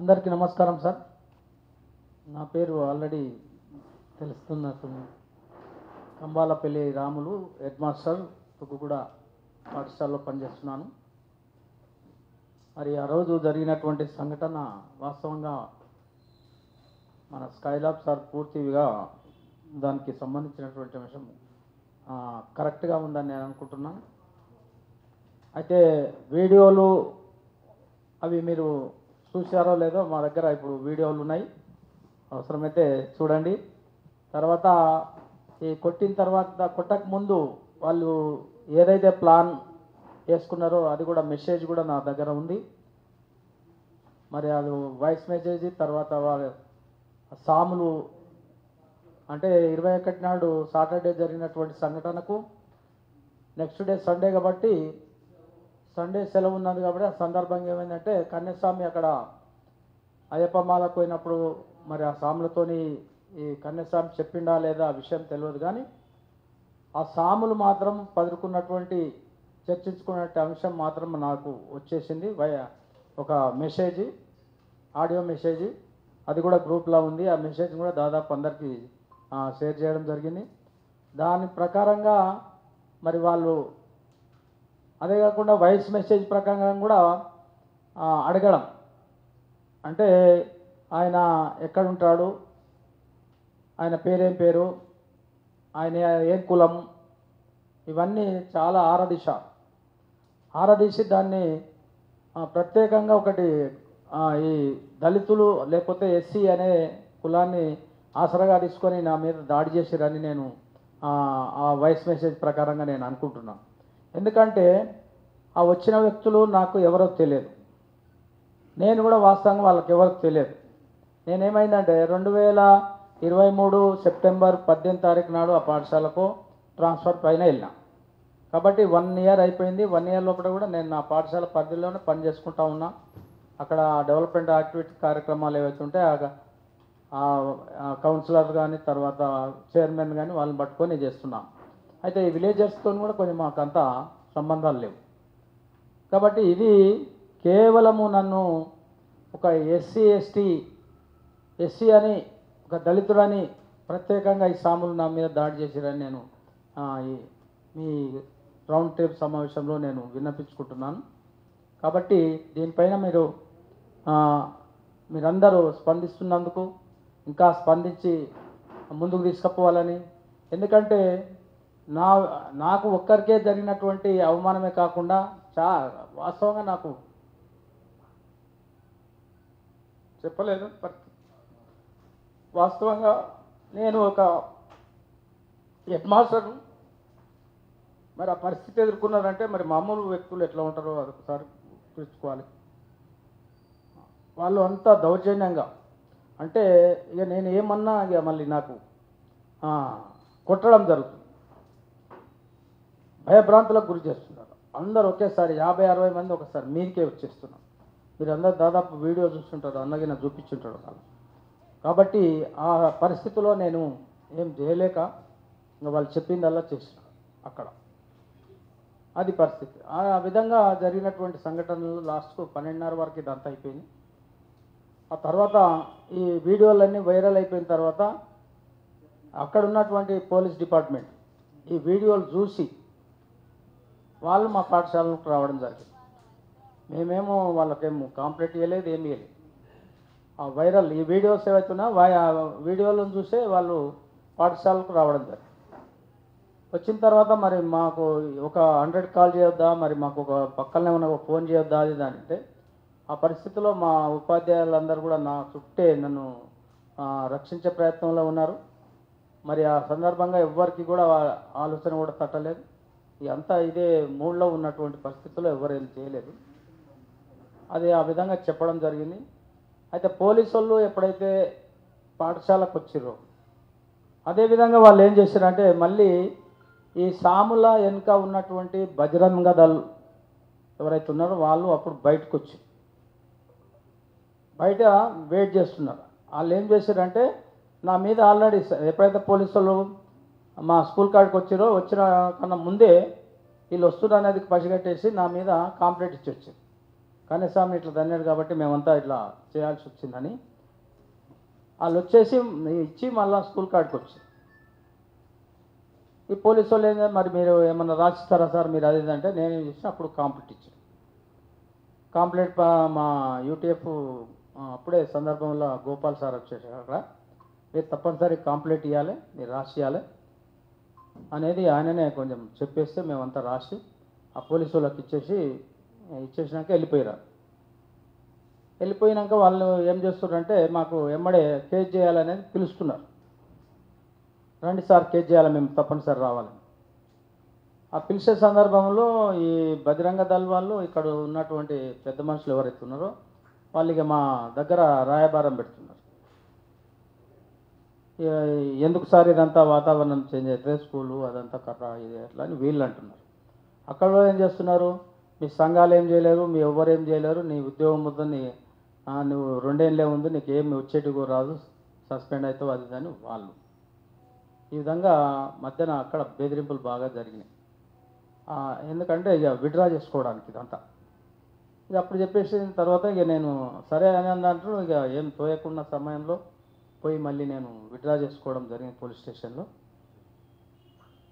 అందరికీ నమస్కారం సార్. నా పేరు ఆల్రెడీ తెలుస్తున్నట్టుంది. కంబాలపల్లి రాములు, హెడ్ మాస్టర్, తుక్కుగూడ పాఠశాలలో పనిచేస్తున్నాను. మరి ఆ రోజు జరిగినటువంటి సంఘటన వాస్తవంగా మన స్కైలాబ్ సార్ పూర్తిగా దానికి సంబంధించినటువంటి విషయం కరెక్ట్గా ఉందని నేను అనుకుంటున్నాను. అయితే వీడియోలు అవి మీరు చూసారో లేదో, మా దగ్గర ఇప్పుడు వీడియోలు ఉన్నాయి, అవసరమైతే చూడండి. తర్వాత ఈ కొట్టిన తర్వాత కొట్టక ముందు వాళ్ళు ఏదైతే ప్లాన్ వేసుకున్నారో అది కూడా మెసేజ్ కూడా నా దగ్గర ఉంది. మరి అది వాయిస్ మెసేజ్. తర్వాత వాళ్ళ సాములు అంటే 21 నాడు సాటర్డే జరిగినటువంటి సంఘటనకు నెక్స్ట్ డే సండే కాబట్టి, సండే సెలవు ఉన్నది కాబట్టి ఆ సందర్భంగా ఏమైందంటే కన్యస్వామి అక్కడ అయ్యప్ప మాలకు పోయినప్పుడు మరి ఆ సాములతోని ఈ కన్యస్వామి చెప్పిండా లేదా ఆ విషయం తెలియదు, కానీ ఆ సాములు మాత్రం పదుకున్నటువంటి చర్చించుకునే అంశం మాత్రం నాకు వచ్చేసింది ఒక మెసేజ్, ఆడియో మెసేజ్. అది కూడా గ్రూప్లో ఉంది. ఆ మెసేజ్ కూడా దాదాపు అందరికీ షేర్ చేయడం జరిగింది. దాని ప్రకారంగా మరి వాళ్ళు అదే కాకుండా వాయిస్ మెసేజ్ ప్రకారంగా కూడా అడగడం, అంటే ఆయన ఎక్కడుంటాడు, ఆయన పేరేం పేరు, ఆయన ఏం కులం, ఇవన్నీ చాలా ఆరాధించి దాన్ని ప్రత్యేకంగా ఒకటి ఈ దళితులు లేకపోతే ఎస్సీ అనే కులాన్ని ఆసరాగా తీసుకొని నా మీద దాడి చేసిరని నేను ఆ వాయిస్ మెసేజ్ ప్రకారంగా నేను అనుకుంటున్నాను. ఎందుకంటే ఆ వచ్చిన వ్యక్తులు నాకు ఎవరో తెలియదు, నేను కూడా వాస్తవంగా వాళ్ళకి ఎవరికి తెలియదు. నేనేమైందంటే 2023 సెప్టెంబర్ 18 తారీఖు నాడు ఆ పాఠశాలకు ట్రాన్స్ఫర్ పైన వెళ్ళినా కాబట్టి 1 ఇయర్ అయిపోయింది. 1 ఇయర్ లోపల కూడా నేను నా పాఠశాల పరిధిలోనే పని చేసుకుంటా ఉన్నా. అక్కడ డెవలప్మెంట్ యాక్టివిటీ కార్యక్రమాలు ఏవైతే ఉంటే కౌన్సిలర్ కానీ తర్వాత చైర్మన్ కానీ వాళ్ళని పట్టుకొని చేస్తున్నాం. అయితే ఈ విలేజర్స్తో కూడా కొంచెం మాకంతా సంబంధాలు లేవు. కాబట్టి ఇది కేవలము నన్ను ఒక ఎస్సీ అని ఒక దళితుడని ప్రత్యేకంగా ఈ సాములు నా మీద దాడి చేసిరని నేను మీ రౌండ్ టేబుల్ సమావేశంలో నేను విన్నపించుకుంటున్నాను. కాబట్టి దీనిపైన మీరందరూ స్పందిస్తున్నందుకు ఇంకా స్పందించి ముందుకు తీసుకుపోవాలని, ఎందుకంటే నాకు ఒక్కరికే జరిగినటువంటి అవమానమే కాకుండా వాస్తవంగా నాకు చెప్పలేదు. వాస్తవంగా నేను ఒక హెడ్ మాస్టర్, మరి ఆ పరిస్థితి ఎదుర్కొన్నారంటే మరి మామూలు వ్యక్తులు ఎట్లా ఉంటారో అదొకసారి తెలుసుకోవాలి. వాళ్ళు అంతా దౌర్జన్యంగా, అంటే ఇక నేను ఏమన్నా ఇక మళ్ళీ నాకు కొట్టడం జరుగుతుంది, భయభ్రాంతులకు గురి చేస్తున్నారు. అందరూ ఒకేసారి 50-60 మంది ఒకసారి మీదికే వచ్చేస్తున్నారు. మీరు అందరు దాదాపు వీడియో చూస్తుంటారు, అన్నగిన చూపించుంటారు వాళ్ళు. కాబట్టి ఆ పరిస్థితిలో నేను ఏం చేయలేక ఇంకా వాళ్ళు చెప్పిందల్లా చేసిన అక్కడ అది పరిస్థితి. ఆ విధంగా జరిగినటువంటి సంఘటనలు లాస్ట్కు 12:30 వరకు ఇదంతా అయిపోయింది. ఆ తర్వాత ఈ వీడియోలన్నీ వైరల్ అయిపోయిన తర్వాత అక్కడ ఉన్నటువంటి పోలీస్ డిపార్ట్మెంట్ ఈ వీడియోలు చూసి వాళ్ళు మా పాఠశాలకు రావడం జరిగింది. మేమేమో వాళ్ళకేమో కాంప్లైంట్ ఇవ్వలేదు, ఏమి ఇవ్వలేదు. ఆ వైరల్ ఈ వీడియోస్ ఏవైతున్నా వీడియోలను చూసే వాళ్ళు పాఠశాలకు రావడం జరిగింది. వచ్చిన తర్వాత మరి మాకు ఒక 100 కాల్ చేయొద్దా, మరి మాకు ఒక పక్కనే ఉన్న ఒక ఫోన్ చేయొద్దా అది దానింటే, ఆ పరిస్థితిలో మా ఉపాధ్యాయులందరూ కూడా నా చుట్టే నన్ను రక్షించే ప్రయత్నంలో ఉన్నారు. మరి ఆ సందర్భంగా ఎవ్వరికి కూడా ఆలోచన కూడా తట్టలేదు. అంతా ఇదే మూడ్లో ఉన్నటువంటి పరిస్థితుల్లో ఎవరు ఏం చేయలేదు. అది ఆ విధంగా చెప్పడం జరిగింది. అయితే పోలీసు వాళ్ళు ఎప్పుడైతే పాఠశాలకు వచ్చిర్రో అదేవిధంగా వాళ్ళు ఏం చేశారంటే మళ్ళీ ఈ సాముల వెనుక ఉన్నటువంటి బజరంగ దళ్ ఎవరైతే ఉన్నారో వాళ్ళు అప్పుడు బయటకు వచ్చి బయట వెయిట్ చేస్తున్నారు. వాళ్ళు ఏం చేశారంటే నా మీద ఆల్రెడీ ఎప్పుడైతే పోలీసు వాళ్ళు మా స్కూల్ కాడికి వచ్చిన కన్నా ముందే వీళ్ళు వస్తున్నారు అనేది పసిగట్టేసి నా మీద కాంప్లైంట్ ఇచ్చి వచ్చారు. కనీసం ఇట్లా తన్నాడు కాబట్టి మేమంతా ఇట్లా చేయాల్సి వచ్చిందని వాళ్ళు వచ్చేసి ఇచ్చి మళ్ళీ స్కూల్ కాడికి వచ్చి ఈ పోలీసు వాళ్ళు ఏంటంటే మరి మీరు ఏమన్నా రాసిస్తారా సార్ మీరు అది ఇది అంటే నేనేం చేసిన అప్పుడు కాంప్లీట్ ఇచ్చాను. కాంప్లీట్ మా యూటీఎఫ్ అప్పుడే సందర్భంలో గోపాల్ సార్ వచ్చేసారు అక్కడ, మీరు తప్పనిసరి కాంప్లీట్ ఇవ్వాలి, మీరు రాసి ఇవ్వాలి అనేది ఆయననే కొంచెం చెప్పేస్తే మేమంతా రాసి ఆ పోలీసు వాళ్ళకి ఇచ్చేసినాక వెళ్ళిపోయారు. వెళ్ళిపోయినాక వాళ్ళు ఏం చేస్తున్నారంటే మాకు ఎమ్మడే కేసు చేయాలనేది పిలుస్తున్నారు. రండి సార్ కేసు చేయాలి, మేము తప్పనిసరి రావాలి. ఆ పిలిచే సందర్భంలో ఈ బజరంగ దళ్ వాళ్ళు ఇక్కడ ఉన్నటువంటి పెద్ద మనుషులు ఎవరైతే ఉన్నారో వాళ్ళు ఇక మా దగ్గర రాయబారం పెడుతున్నారు. ఎందుకు సార్ ఇదంతా వాతావరణం చేంజ్ అయితే స్కూలు అదంతా కర్ర ఇది అట్లా అని వీళ్ళు అంటున్నారు. అక్కడ ఏం చేస్తున్నారు, మీ సంఘాలు ఏం చేయలేరు, మీ ఎవరు ఏం చేయలేరు, నీ ఉద్యోగం ముద్దని నువ్వు 2 ఏళ్ళే ఉంది, నీకు ఏమి వచ్చేటికో రాదు, సస్పెండ్ అవుతావు అది అని వాళ్ళు. ఈ విధంగా మధ్యన అక్కడ బెదిరింపులు బాగా జరిగినాయి. ఎందుకంటే ఇక విడ్రా చేసుకోవడానికి ఇదంతా. ఇక అప్పుడు చెప్పేసిన తర్వాత ఇక నేను సరే అని అంటారు. ఇక ఏం తోయకున్న సమయంలో పోయి మళ్ళీ నేను విడ్రా చేసుకోవడం జరిగింది పోలీస్ స్టేషన్లో.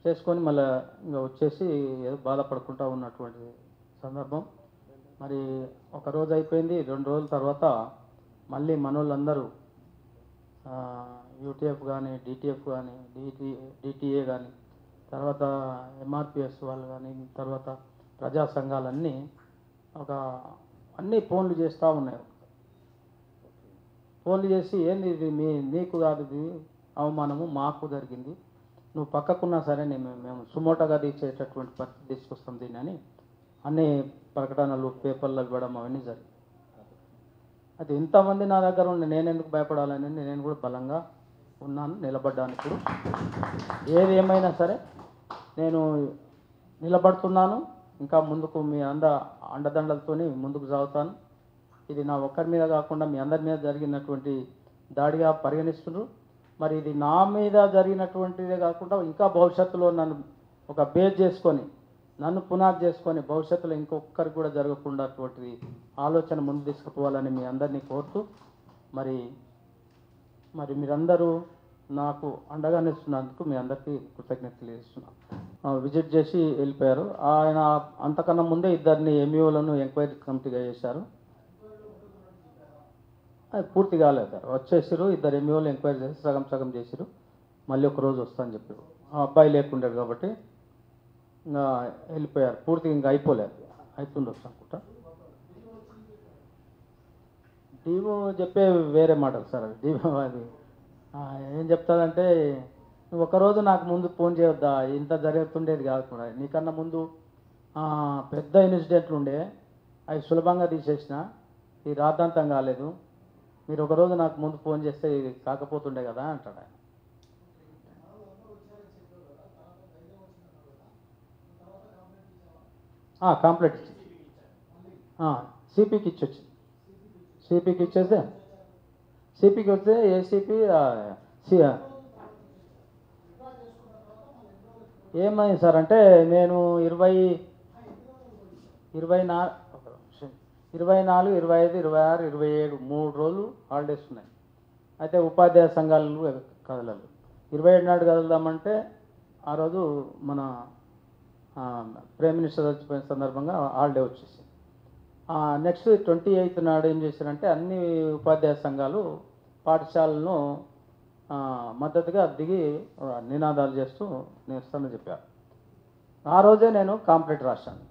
చేసుకొని మళ్ళీ ఇంకా వచ్చేసి ఏదో బాధపడుకుంటూ ఉన్నటువంటి సందర్భం. మరి ఒక రోజు అయిపోయింది, 2 రోజుల తర్వాత మళ్ళీ మనోళ్ళందరూ యూటీఎఫ్ కానీ డిటిఎఫ్ కానీ డిటిఏ కానీ తర్వాత ఎంఆర్పిఎస్ వాళ్ళు కానీ తర్వాత ప్రజా సంఘాలన్నీ అన్నీ ఫోన్లు చేస్తూ ఉన్నాయి. ఫోన్లు చేసి ఏంది ఇది నీకు కాదు, ఇది అవమానము మాకు జరిగింది, నువ్వు పక్కకున్నా సరే మేము సుమోటోగా తీసేటటువంటి పరిస్థితి తీసుకొస్తాం దీన్ని అని అన్ని ప్రకటనలు పేపర్లు ఇవ్వడం అవన్నీ జరిగింది. అది ఇంతమంది నా దగ్గర ఉండి నేను ఎందుకు భయపడాలని నేను కూడా బలంగా ఉన్నాను, నిలబడ్డాను. ఇప్పుడు ఏది ఏమైనా సరే నేను నిలబడుతున్నాను, ఇంకా ముందుకు మీ అండదండలతో ముందుకు సాగుతాను. ఇది నా ఒక్కరి మీద కాకుండా మీ అందరి మీద జరిగినటువంటి దాడిగా పరిగణిస్తున్నారు. మరి ఇది నా మీద జరిగినటువంటిదే కాకుండా ఇంకా భవిష్యత్తులో నన్ను ఒక బేస్ చేసుకొని నన్ను పునాది చేసుకొని భవిష్యత్తులో ఇంకొకరికి కూడా జరగకుండా అటువంటి ఆలోచన ముందు తీసుకుపోవాలని మీ అందరినీ కోరుతూ మరి మీరందరూ నాకు అండగా నిస్తున్నందుకు మీ అందరికీ కృతజ్ఞతలు తెలియజేస్తున్నాను. విజిట్ చేసి వెళ్ళిపోయారు. ఆయన అంతకన్నా ముందే 2 ఎంఈఓలను ఎంక్వైరీ కమిటీగా చేశారు. అది పూర్తి కాలేదు సార్, వచ్చేసారు 2 ఎంఈఓలు ఎంక్వైరీ చేసి సగం చేసారు. మళ్ళీ ఒక రోజు వస్తాను చెప్పారు. ఆ అబ్బాయి లేకుండాడు కాబట్టి ఇంకా వెళ్ళిపోయారు. పూర్తిగా ఇంకా అయిపోలేదు, అవుతుండొచ్చు అనుకుంటా. డీఓ చెప్పే వేరే మాటలు సార్. అది డీఓ అది ఏం చెప్తాదంటే నువ్వు ఒకరోజు నాకు ముందు ఫోన్ చేయొద్దా, ఇంత జరుగుతుండేది కాదు కూడా, నీకన్నా ముందు పెద్ద ఇన్సిడెంట్లు ఉండే అవి సులభంగా తీసేసిన, ఈ రాద్ధాంతం కాలేదు, మీరు ఒకరోజు నాకు ముందు ఫోన్ చేస్తే ఇది కాకపోతుండే కదా అంటాడు ఆయన. కంప్లీట్ ఇచ్చి సిపికి ఇచ్చొచ్చింది. సిపికి ఇచ్చేస్తే సిపికి వస్తే ఏసీపీ ఏమైంది సార్ అంటే నేను 24, 25, 26, 27 3 రోజులు హాలిడేస్ ఉన్నాయి. అయితే ఉపాధ్యాయ సంఘాలు కదలాలి. 27 నాడు కదలదామంటే ఆ రోజు మన ప్రైమ్ మినిస్టర్ వచ్చిపోయిన సందర్భంగా హాలిడే వచ్చేసి నెక్స్ట్ 28 నాడు ఏం చేశారంటే అన్ని ఉపాధ్యాయ సంఘాలు పాఠశాలను మద్దతుగా దిగి నినాదాలు చేస్తూ నేస్తానని చెప్పారు. ఆ రోజే నేను కాంప్లీట్ రాశాను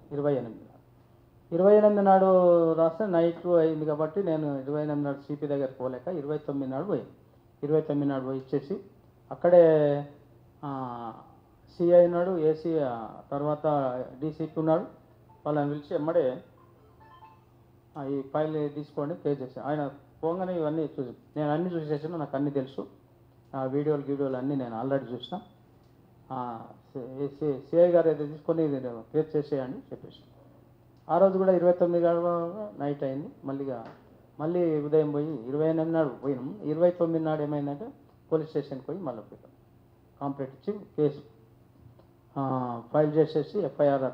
28 నాడు రాస్తే నైట్ అయింది కాబట్టి నేను 28 నాడు సిపి దగ్గర పోలేక 29 నాడు పోయాను. 29 నాడు పోయి ఇచ్చేసి అక్కడే సిఐ ఉన్నాడు, ఏసీ తర్వాత డీసీపీ ఉన్నాడు, వాళ్ళని పిలిచి ఎమ్మడే ఈ ఫైల్ తీసుకోండి పే చేశాను. ఆయన పోగానే ఇవన్నీ చూసి నేను అన్నీ చూసేసాను, నాకు అన్నీ తెలుసు, వీడియోలు అన్నీ నేను ఆల్రెడీ చూసిన. సిఐ గారు అయితే తీసుకొని పే చేసేయండి చెప్పేసి ఆ రోజు కూడా 29 నైట్ అయింది. మళ్ళీ ఉదయం పోయి 28 నాడు పోయినాం. 29 నాడు ఏమైందంటే పోలీస్ స్టేషన్కి పోయి మళ్ళీ పోయాం. కంప్లైంట్ ఇచ్చి కేసు ఫైల్ చేసేసి ఎఫ్ఐఆర్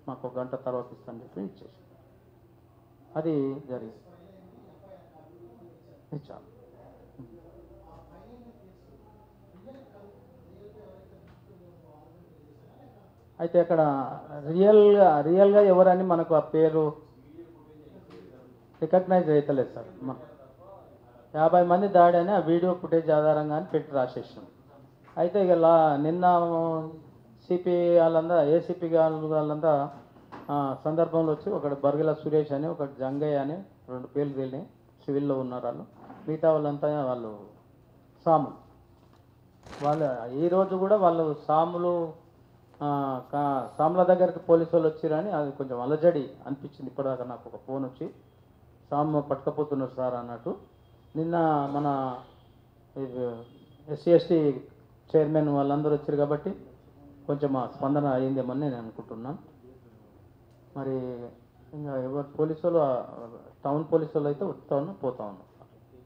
మాకు 1 గంట తర్వాత ఇస్తాను చెప్పి ఇచ్చేసి అది జరిగింది. ఇచ్చాను. అయితే అక్కడ రియల్గా ఎవరని మనకు ఆ పేరు రికగ్నైజ్ అవుతలేదు సార్. 50 మంది దాడి అని ఆ వీడియో ఫుటేజ్ ఆధారంగా అని పెట్టి రాసేసాం. అయితే ఇక నిన్న సిపి వాళ్ళంతా ఏసీపీ వాళ్ళంతా సందర్భంలో వచ్చి ఒకటి బర్గిల సురేష్ అని ఒకటి జంగయ్య అని 2 పేర్లు తెలియని సివిల్లో ఉన్నారు వాళ్ళు. మిగతా వాళ్ళంతా వాళ్ళు సాములు. వాళ్ళు ఈరోజు కూడా వాళ్ళు సాముల దగ్గరికి పోలీసు వాళ్ళు వచ్చిరని అది కొంచెం అలజడి అనిపించింది. ఇప్పటిదాకా నాకు ఒక ఫోన్ వచ్చి సాము పట్టుకపోతున్నారు సార్ అన్నట్టు. నిన్న మన ఎస్సీ ఎస్టీ చైర్మన్ వాళ్ళందరూ వచ్చారు కాబట్టి కొంచెం స్పందన అయ్యిందేమని నేను అనుకుంటున్నాను. మరి ఇంకా ఎవరు పోలీసు వాళ్ళు టౌన్ పోలీసు వాళ్ళు అయితే వస్తా ఉన్నా పోతా ఉన్నాం.